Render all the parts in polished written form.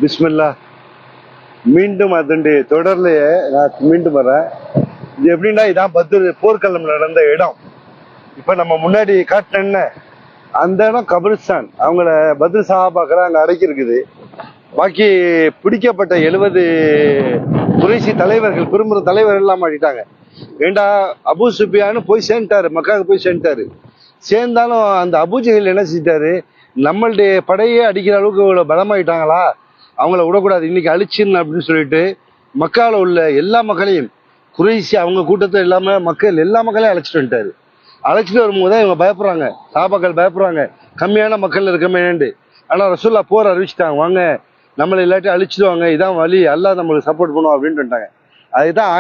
பிஸ்மில்லா. மீண்டும் அதனுடைய தொடர்லயே நான் மீண்டும் வரேன். இது எப்படின்னா, இதான் பத்ர் போர்க்களம் நடந்த இடம். இப்ப நம்ம முன்னாடி காட்டின அந்த இடம் கபிரிஸ்தான். அவங்கள பத்ர் சஹாபாக்களை அங்க அடக்கி இருக்குது. பாக்கி பிடிக்கப்பட்ட 70 குறைசி தலைவர்கள், பெரும்பெரும் தலைவர் எல்லாம் மாட்டிட்டாங்க. ஏண்டா அபு சுபியான்னு போய் சேர்ந்துட்டாரு, மக்காவுக்கு போய் சேர்ந்துட்டாரு. சேர்ந்தாலும் அந்த அபூஜைகள் என்ன செஞ்சிட்டாரு, நம்மளுடைய படையே அடிக்கிற அளவுக்கு இவ்வளவு பலமாயிட்டாங்களா, அவங்கள விடக்கூடாது, இன்னைக்கு அழிச்சிடணும் அப்படின்னு சொல்லிட்டு மக்கால உள்ள எல்லா மக்களையும், குறைசி அவங்க கூட்டத்தை இல்லாம மக்கள் எல்லா மக்களையும் அழைச்சிட்டு வந்துட்டாரு. அழைச்சிட்டு வரும்போது இவங்க பயப்படுறாங்க, சாபாக்கள் பயப்படுறாங்க, கம்மியான மக்கள் இருக்கமேண்டு. ஆனா ரசூல்லா போர் அறிவிச்சிட்டாங்க, வாங்க நம்மளை இல்லாட்டி அழிச்சிடுவாங்க, இதான் வழி, அல்லாஹ் நம்மளுக்கு சப்போர்ட் பண்ணுவோம் அப்படின்ட்டு வந்துட்டாங்க. அதுதான்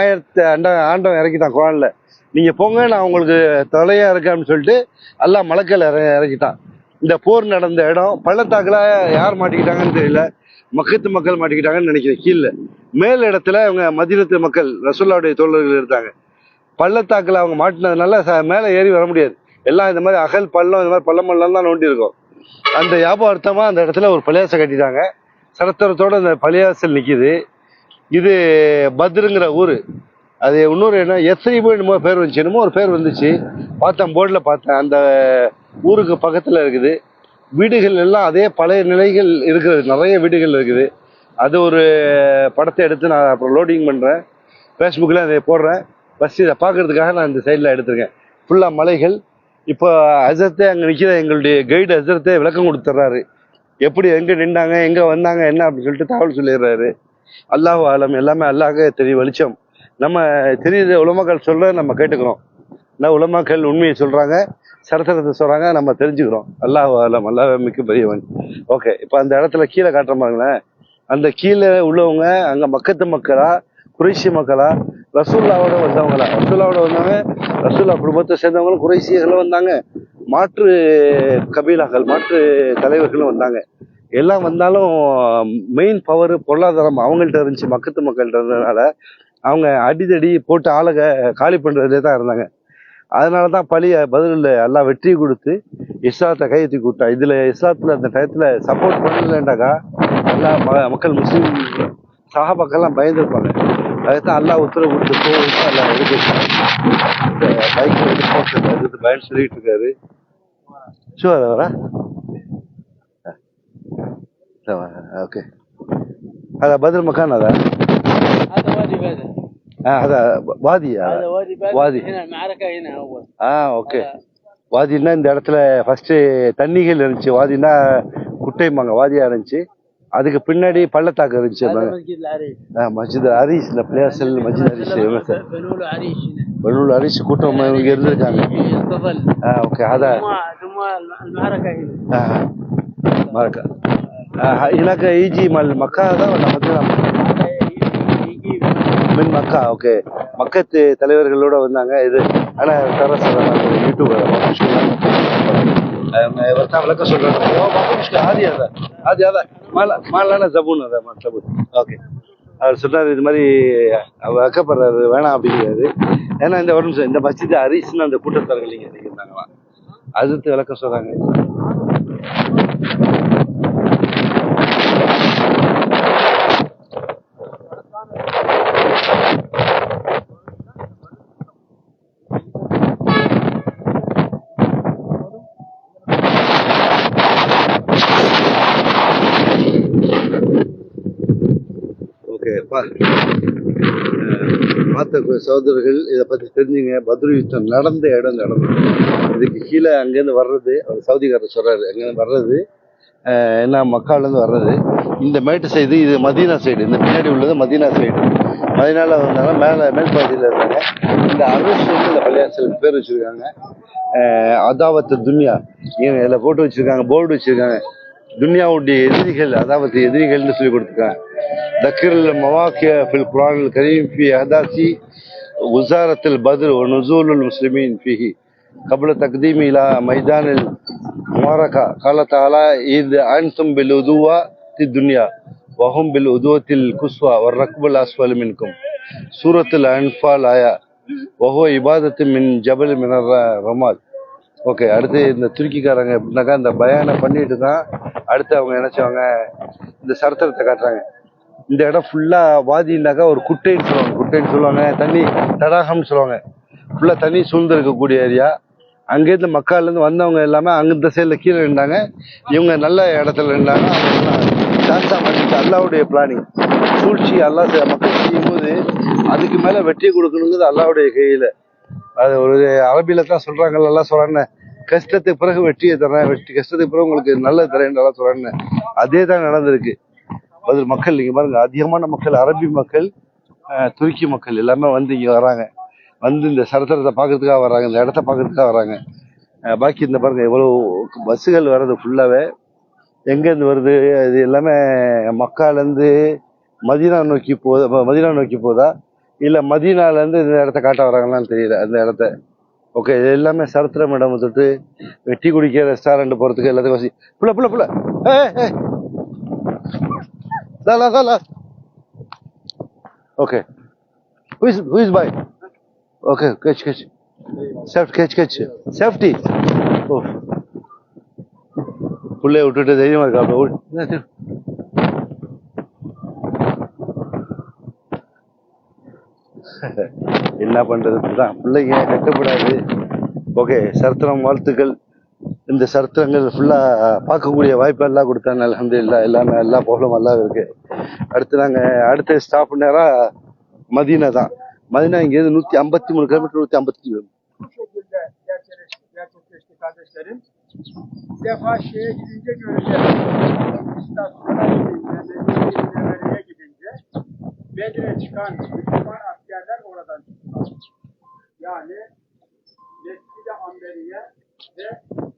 ஆண்டவன் இறக்கிட்டான் குரான்ல, நீங்க போங்க நான் உங்களுக்கு தொலையா இருக்கேன் அப்படின்னு சொல்லிட்டு அல்லாஹ் மலக்கல் இறக்கிட்டான். இந்த போர் நடந்த இடம் பள்ளத்தாக்குல யார் மாட்டிக்கிட்டாங்கன்னு தெரியல, மக்கத்து மக்கள் மாட்டிக்கிட்டாங்கன்னு நினைக்கிறேன். கீழே மேல் இடத்துல அவங்க மதீனத்து மக்கள் ரசூலுல்லாஹ்வுடைய தோழர்கள் இருந்தாங்க. பள்ளத்தாக்குல அவங்க மாட்டினதுனால மேலே ஏறி வர முடியாது. எல்லாம் இந்த மாதிரி அகல் பள்ளம், இந்த மாதிரி பள்ளம் பள்ளம் தான் நோண்டி இருக்கும். அந்த ஞாபகார்த்தமா அந்த இடத்துல ஒரு பள்ளியாசை கட்டிட்டாங்க. சரத்தரத்தோட அந்த பள்ளியாசல் நிக்குது. இது பத்ருங்கிற ஊரு. அது இன்னொரு என்ன எஸ்ரீபு என்னமோ பேர் வந்துச்சு, என்னமோ ஒரு பேர் வந்துச்சு, பார்த்தேன் போர்டில் பார்த்தேன். அந்த ஊருக்கு பக்கத்துல இருக்குது. வீடுகள் எல்லாம் அதே பழைய நிலைகள் இருக்கிறது, நிறைய வீடுகள் இருக்குது. அது ஒரு படத்தை எடுத்து நான் அப்புறம் லோடிங் பண்றேன், ஃபேஸ்புக்கில் அதை போடுறேன். பஸ் இதை பார்க்கறதுக்காக நான் இந்த சைடில் எடுத்திருக்கேன். ஃபுல்லாக மலைகள். இப்போ ஹசரத்தே அங்கே நிற்கிற எங்களுடைய கைடு ஹசரத்தே விளக்கம் கொடுத்துட்றாரு, எப்படி எங்கே நின்றாங்க, எங்கே வந்தாங்க, என்ன அப்படின்னு சொல்லிட்டு தகவல் சொல்லிடுறாரு. அல்லாஹ் ஆலம், எல்லாமே அல்லாஹ்வே தெரியும், வெளிச்சம். நம்ம தெரியுது, உலமாக்கள் சொல்ற நம்ம கேட்டுக்கிறோம். உலமாக்கள் உண்மையை சொல்றாங்க, சரித்திரத்தை சொல்றாங்க, நம்ம தெரிஞ்சுக்கிறோம். அல்லாஹ் ஆலம், அல்லாஹ் மிக்க பெரியவன். ஓகே, இப்போ அந்த இடத்துல கீழே காட்டுற பாருங்களேன். அந்த கீழே உள்ளவங்க அங்க மக்கத்து மக்களா, குறைசி மக்களா, ரசூல்லாவோட வந்தவங்களா? ரசூல்லாவோட வந்தவங்க, ரசூல்லா குடும்பத்தை சேர்ந்தவங்களும் குறைசிகளும் வந்தாங்க, மாற்று கபீலாக்கள், மாற்று தலைவர்களும் வந்தாங்க. எல்லாம் வந்தாலும் மெயின் பவர் பொருளாதாரம் அவங்கள்ட்ட இருந்துச்சு, மக்கத்து மக்கள்கிட்ட இருந்ததுனால அவங்க அடிதடி போட்டு ஆளுக காலி பண்றதுலே தான் இருந்தாங்க. அதனாலதான் பழிய பதிலில் எல்லாம் வெற்றி கொடுத்து இஸ்லாத்தை கையெழுத்தி கூட்டா. இதுல இஸ்லாத்துல அந்த டயத்துல சப்போர்ட் பண்ணலண்டாக்கா எல்லா மக்கள் முஸ்லீம் சஹாபாக்கெல்லாம் பயந்துருப்பாங்க. அதுதான் அல்லாஹ் உத்தரவு கொடுத்து போட்டு எல்லாம் எடுத்து பைக்ல எடுத்து போட்டு அதுக்கு பயன் சொல்லிட்டு இருக்காரு. ஷுவர் வரா? اوكي هذا بدر مكان هذا وادي بدر. هذا وادي. هذا وادي بدر. هنا المعركة هنا أول. ஓகே. வாதின்னா இந்த இடத்துல ஃபர்ஸ்ட் தண்ணிகள் இருந்துச்சு. வாதின்னா குட்டைமாங்க, வாதியா இருந்துச்சு. அதுக்கு பின்னாடி பள்ளத்தாக்கு இருந்துச்சு. மஸ்ஜித் அரீஸ், இந்த பிளேசல் மஸ்ஜித் அரீஸ், பனூல் அரீஸ் கூட்டம் இங்க இருந்திருக்காங்க. ஓகே. அதான் معركة هناك يجي من مكة هذا ولا مدينة من مكة؟ اوكي. மக்கத்து தலைவர்களோட வந்தாங்க. இது ஆனா தர சொல்றாங்க யூடியூப்ல ورتا لك சொல்றாங்க. مشكلة هذه هذا ما لنا زبون هذا ما زبون. ஓகே. அவர் சொன்னாரு இது மாதிரி வைக்கப்படுறாரு, வேணாம் அப்படிங்கிறாரு. ஏன்னா இந்த ஒரு நிமிஷம், இந்த மஸ்ஜித் அரீஸ்னு அந்த கூட்டத்தார்கள் இங்க இருந்தாங்களாம், அதுக்கு விளக்க சொல்றாங்க. பார்த்த சகோதரர்கள் இதை பத்தி தெரிஞ்சுங்க. பத்ரு யுத்தம் நடந்த இடம் நடந்தது. இதுக்கு கீழே அங்கேருந்து வர்றது, அவர் சவுதிக்காரர் சொல்றாரு, அங்கேருந்து வர்றது என்ன மக்காலேருந்து வர்றது இந்த மேட்டு சைடு, இது மதீனா சைடு, இந்த பின்னாடி உள்ளது மதீனா சைடு. மதீனால வந்தாங்க, மேல் பகுதியில் இருந்தாங்க. இந்த அரசு வந்து இந்த பள்ளியாசலுக்கு பேர் வச்சிருக்காங்க, அதாவத்து துன்யா. இதில் போட்டு வச்சிருக்காங்க, போர்டு வச்சிருக்காங்க, துன்யாவுடைய எதிரிகள், அதாவது எதிரிகள்னு சொல்லி கொடுத்துருக்காங்க. ذكر المواقع في القرآن الكريم في أحداث وزارة البدر ونزول المسلمين فيه قبل تقديم إلى ميدان المعركة. قال تعالى إذ أنتم بالعدوة الدنيا وهم بالعدوة القصوى والركب الأسفل منكم. سورة الأنفال آية. وهو عبادة من جبل من الرمال ஓகே, அடுத்து இந்த துருக்கிக்காரங்க எப்படின்னாக்கா இந்த பயானை பண்ணிட்டு தான் அடுத்து அவங்க நினைச்சவங்க இந்த சரித்திரத்தை காட்டுறாங்க. இந்த இடம் ஃபுல்லா வாதினாக்கா ஒரு குட்டைன்னு சொல்லுவாங்க, தண்ணி தடாகம்னு சொல்லுவாங்க. ஃபுல்லா தண்ணி சூழ்ந்து இருக்கக்கூடிய ஏரியா. அங்கேருந்து மக்காலேருந்து வந்தவங்க எல்லாமே அங்க இந்த சைடில் கீழே இருந்தாங்க. இவங்க நல்ல இடத்துல இருந்தாங்க. சான்ஸா மாட்டிட்டு அல்லாவுடைய பிளானிங் சூழ்ச்சி அல்லா மக்கள் செய்யும்போது அதுக்கு மேல வெற்றி கொடுக்கணுங்கிறது அல்லாவுடைய கையில. அது ஒரு அரபியில தான் சொல்றாங்கல்ல, எல்லாம் சொல்றாங்க கஷ்டத்துக்கு பிறகு வெற்றியை தரேன், கஷ்டத்துக்கு பிறகு உங்களுக்கு நல்லது தரேன் நல்லா சொல்றாங்க. அதே தான் நடந்திருக்கு. பதில் மக்கள் நீங்க பாருங்க, அதிகமான மக்கள் அரபி மக்கள், துருக்கி மக்கள் எல்லாமே வந்து இங்க வராங்க. வந்து இந்த சரித்திரத்தை பார்க்கறதுக்காக வராங்க, இந்த இடத்த பார்க்கறதுக்காக வராங்க. பாக்கி இந்த பாருங்க எவ்வளவு பஸ்ஸுகள் வர்றது ஃபுல்லாவே எங்கேருந்து வருது, இது எல்லாமே மக்காலேருந்து மதீனா நோக்கி போதா இல்லை மதீனாலேருந்து இந்த இடத்த காட்ட வராங்களான்னு தெரியல. அந்த இடத்த ஓகே, இது எல்லாமே சரித்திரம் இடம் தொட்டு வெட்டி குடிக்க ரெஸ்டாரண்ட் போகிறதுக்கு எல்லாத்துக்கும் வசதி. புள்ள புள்ள புள்ள okay, who is boy? Okay, catch. Safety. Oh. புள்ளைய விட்டுட்டு தைரியமா இருக்கா? என்ன பண்றது தான், பிள்ளைங்க கட்டப்படாது. ஓகே, சரித்திரம் வாழ்த்துக்கள். இந்த சரித்திரங்கள் ஃபுல்லா பார்க்கக்கூடிய வாய்ப்பு எல்லாம் கொடுத்தாங்க. அல்ஹம்துலில்லாஹ், எல்லாமே எல்லா புகழும் எல்லாம் இருக்கு. அடுத்து நாங்க அடுத்த ஸ்டாப் நேரா மதீனா தான். மதீனா இங்கேருந்து 153 kilometre, 150 Bu şekilde gerçekleşti kardeşlerim. Bir defa şeye gidince göreceğiz. İstasyona gidince, Medine'ye gidince Bedir'e çıkan Müslüman askerler oradan çıktılar. Yani Mescid-i Amberiye ve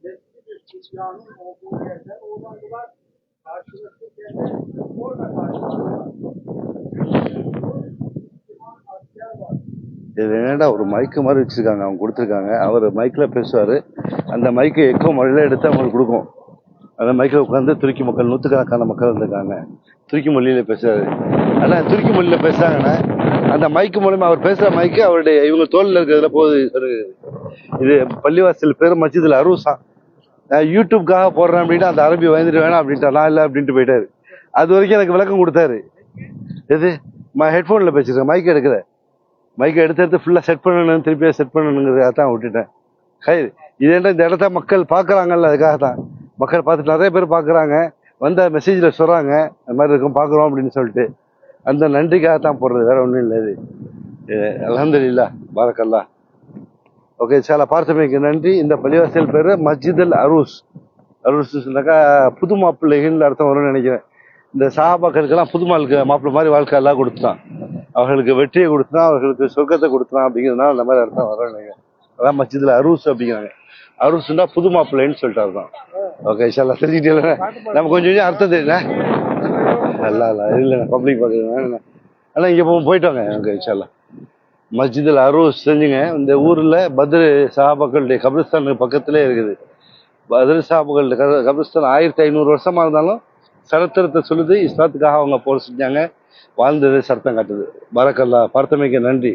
Mescid-i Sübyan'ın olduğu yerden uğradılar. Karşılıklı yerde orada karşılaştılar. Müslüman asker var. இது என்னடா ஒரு மைக்கு மாதிரி வச்சிருக்காங்க, அவங்க கொடுத்துருக்காங்க. அவர் மைக்கில் பேசுவார். அந்த மைக்கு எக்கோ மொழியில எடுத்து அவங்களுக்கு கொடுக்கும். அந்த மைக்கில் உட்காந்து துருக்கி மக்கள், நூற்றுக்கணக்கான மக்கள் வந்திருக்காங்க, துருக்கி மொழியில பேசுறாரு. ஆனால் துருக்கி மொழியில பேசுறாங்கன்னா அந்த மைக்கு மூலமா அவர் பேசுகிற மைக்கு அவருடைய இவங்க தோளில் இருக்கிறதுல போகுது. இது பள்ளிவாசல் பேர் மஸ்ஜிதுல் அரூஸா. நான் யூடியூப்காக போடுறேன் அப்படின்ட்டு அந்த அரபி வந்துட்டு வேணாம் அப்படின்ட்டு நான் இல்லை அப்படின்ட்டு போயிட்டாரு. அது வரைக்கும் எனக்கு விளக்கம் கொடுத்தாரு. எது ஹெட்ஃபோனில் பேசிருக்கேன், மைக் எடுக்கிற மைக்கை எடுத்து ஃபுல்லாக செட் பண்ணணும், திருப்பியாக செட் பண்ணணுங்கிறதுக்காக தான் விட்டுட்டேன். இது என்ன, இந்த இடத்த மக்கள் பார்க்குறாங்கல்ல, அதுக்காக தான். மக்கள் பார்த்துட்டு நிறைய பேர் பார்க்குறாங்க, வந்த மெசேஜில் சொல்கிறாங்க அது மாதிரி இருக்கும் பார்க்குறோம் அப்படின்னு சொல்லிட்டு. அந்த நன்றிக்காக தான் போடுறது, வேற ஒன்றும் இல்லை. இது அல்ஹம்துலில்லாஹ், பாரக்கல்லாஹ். ஓகே, சில பார்த்தமைக்கு நன்றி. இந்த பள்ளிவாசல் பேர் மஸ்ஜிதுல் அரூஸ்னாக்கா புது மாப்பிள்ளைகள் அர்த்தம் வரும்னு நினைக்கிறேன். இந்த சஹாபாக்களுக்கெல்லாம் புது மாப்பிள்ளை மாதிரி வாழ்க்கை எல்லாம் கொடுத்தான், அவர்களுக்கு வெற்றியை கொடுத்தான், அவர்களுக்கு சொர்க்கத்தை கொடுத்தான். அப்படிங்கிறதுனால அந்த மாதிரி அர்த்தம் வரும் நினைக்கிறேன். அதான் மஸ்ஜிதுல் அரூஸ் அப்படிங்கிறாங்க. அரூஸ்னா புது மாப்பிள்ளைன்னு சொல்லிட்டு அர்த்தம். ஓகே, இன்ஷால்லாஹ் தெரிஞ்சுக்கிட்டே நம்ம கொஞ்சம் அர்த்தம் தெரியல. இல்லை பப்ளிக் பார்க்குறேன். ஆனால் இங்கே போயிட்டு வாங்க. ஓகே, இன்ஷால்லாஹ். மஸ்ஜிதுல் அரூஸ் செஞ்சுங்க. இந்த ஊரில் பத்ரு சஹாபாக்களுடைய கபிரிஸ்தான் பக்கத்திலே இருக்குது. பத்ரு சஹாபாக்களுடைய கபிரிஸ்தான் 1500 வருஷமா இருந்தாலும் சரித்திரத்தை சொல்லுது. இஸ்லாத்துக்காக அவங்க போர் செஞ்சாங்க, வாழ்ந்தது சர்த்தம் காட்டுது. பரக்கல்லா, பார்த்தமைக்கு நன்றி.